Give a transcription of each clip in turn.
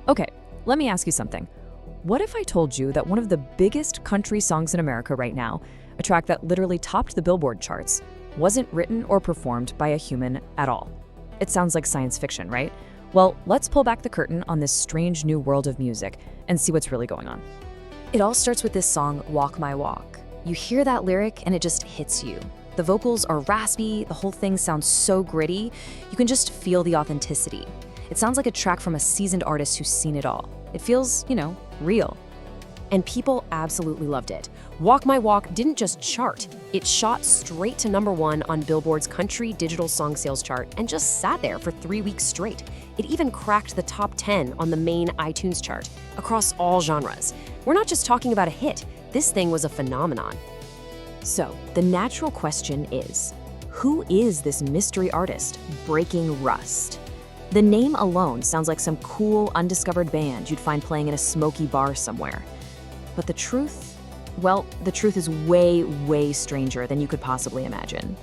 Okay, let me ask you something. What if I told you that one of the biggest country songs in America right now, a track that literally topped the Billboard charts, wasn't written or performed by a human at all? It sounds like science fiction, right? Well, let's pull back the curtain on this strange new world of music and see what's really going on. It all starts with this song, Walk My Walk. You hear that lyric and it just hits you. The vocals are raspy, the whole thing sounds so gritty, you can just feel the authenticity. It sounds like a track from a seasoned artist who's seen it all. It feels, real. And people absolutely loved it. Walk My Walk didn't just chart, it shot straight to #1 on Billboard's country digital song sales chart and just sat there for 3 weeks straight. It even cracked the top 10 on the main iTunes chart across all genres. We're not just talking about a hit, this thing was a phenomenon. So, the natural question is, who is this mystery artist, Breaking Rust? The name alone sounds like some cool, undiscovered band you'd find playing in a smoky bar somewhere. But the truth? Well, the truth is way, way stranger than you could possibly imagine.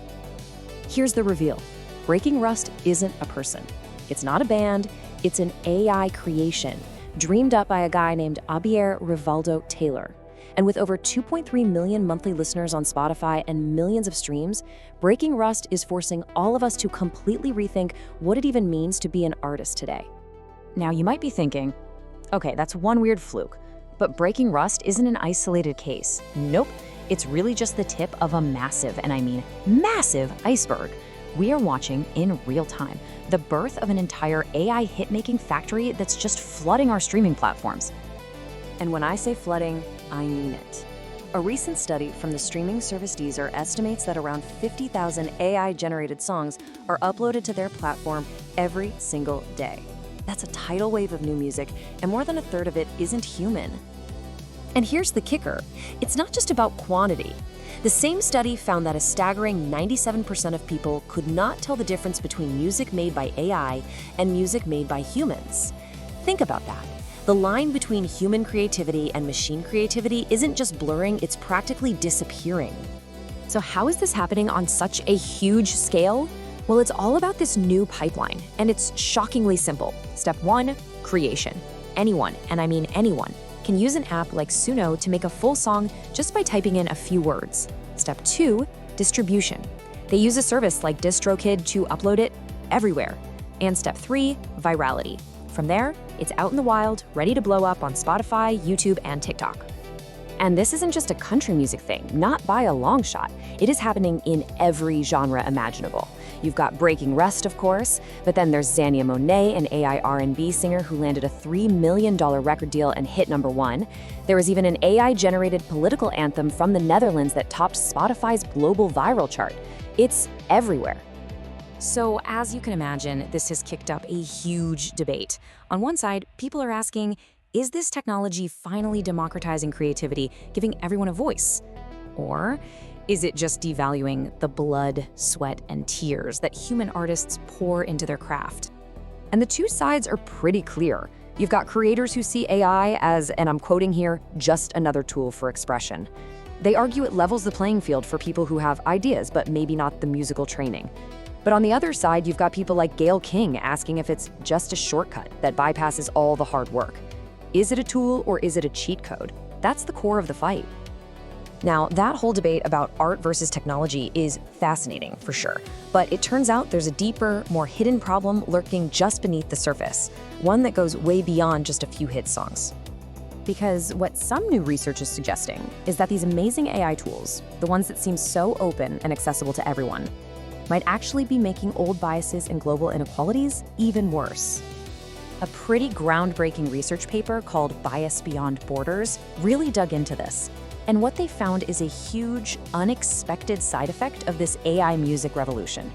Here's the reveal. Breaking Rust isn't a person. It's not a band, it's an AI creation, dreamed up by a guy named Abier Rivaldo Taylor. And with over 2.3 million monthly listeners on Spotify and millions of streams, Breaking Rust is forcing all of us to completely rethink what it even means to be an artist today. Now, you might be thinking, okay, that's one weird fluke, but Breaking Rust isn't an isolated case. Nope, it's really just the tip of a massive, and I mean massive, iceberg. We are watching, in real time, the birth of an entire AI hit-making factory that's just flooding our streaming platforms. And when I say flooding, I mean it. A recent study from the streaming service Deezer estimates that around 50,000 AI-generated songs are uploaded to their platform every single day. That's a tidal wave of new music, and more than a third of it isn't human. And here's the kicker. It's not just about quantity. The same study found that a staggering 97% of people could not tell the difference between music made by AI and music made by humans. Think about that. The line between human creativity and machine creativity isn't just blurring, it's practically disappearing. So how is this happening on such a huge scale? Well, it's all about this new pipeline, and it's shockingly simple. Step 1, creation. Anyone, and I mean anyone, can use an app like Suno to make a full song just by typing in a few words. Step 2, distribution. They use a service like DistroKid to upload it everywhere. And step 3, virality. From there, it's out in the wild, ready to blow up on Spotify, YouTube, and TikTok. And this isn't just a country music thing, not by a long shot. It is happening in every genre imaginable. You've got Breaking Rust, of course, but then there's Zania Monet, an AI R&B singer who landed a $3 million record deal and hit #1. There was even an AI-generated political anthem from the Netherlands that topped Spotify's global viral chart. It's everywhere. So, as you can imagine, this has kicked up a huge debate. On one side, people are asking, is this technology finally democratizing creativity, giving everyone a voice? Or is it just devaluing the blood, sweat, and tears that human artists pour into their craft? And the two sides are pretty clear. You've got creators who see AI as, and I'm quoting here, just another tool for expression. They argue it levels the playing field for people who have ideas, but maybe not the musical training. But on the other side, you've got people like Gayle King asking if it's just a shortcut that bypasses all the hard work. Is it a tool or is it a cheat code? That's the core of the fight. Now, that whole debate about art versus technology is fascinating, for sure. But it turns out there's a deeper, more hidden problem lurking just beneath the surface, one that goes way beyond just a few hit songs. Because what some new research is suggesting is that these amazing AI tools, the ones that seem so open and accessible to everyone, might actually be making old biases and global inequalities even worse. A pretty groundbreaking research paper called Bias Beyond Borders really dug into this. And what they found is a huge, unexpected side effect of this AI music revolution.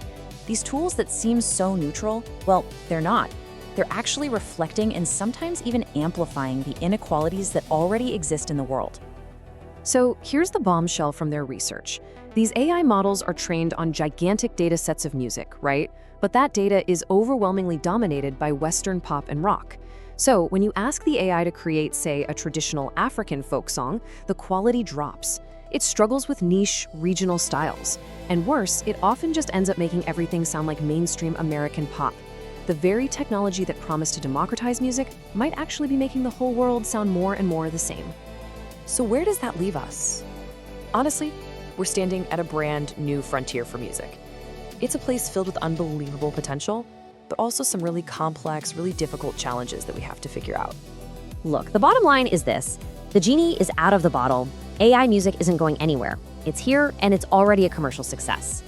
These tools that seem so neutral, well, they're not. They're actually reflecting and sometimes even amplifying the inequalities that already exist in the world. So here's the bombshell from their research. These AI models are trained on gigantic data sets of music, right? But that data is overwhelmingly dominated by Western pop and rock. So when you ask the AI to create, say, a traditional African folk song, the quality drops. It struggles with niche, regional styles. And worse, it often just ends up making everything sound like mainstream American pop. the very technology that promised to democratize music might actually be making the whole world sound more and more the same. So where does that leave us? Honestly, we're standing at a brand new frontier for music. It's a place filled with unbelievable potential, but also some really complex, really difficult challenges that we have to figure out. Look, the bottom line is this. The genie is out of the bottle. AI music isn't going anywhere. It's here, and it's already a commercial success.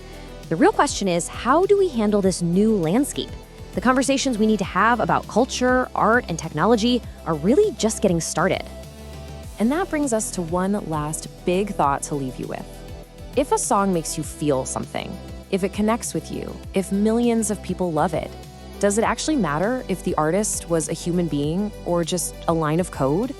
The real question is, how do we handle this new landscape? The conversations we need to have about culture, art, and technology are really just getting started. And that brings us to one last big thought to leave you with. If a song makes you feel something, if it connects with you, if millions of people love it, does it actually matter if the artist was a human being or just a line of code?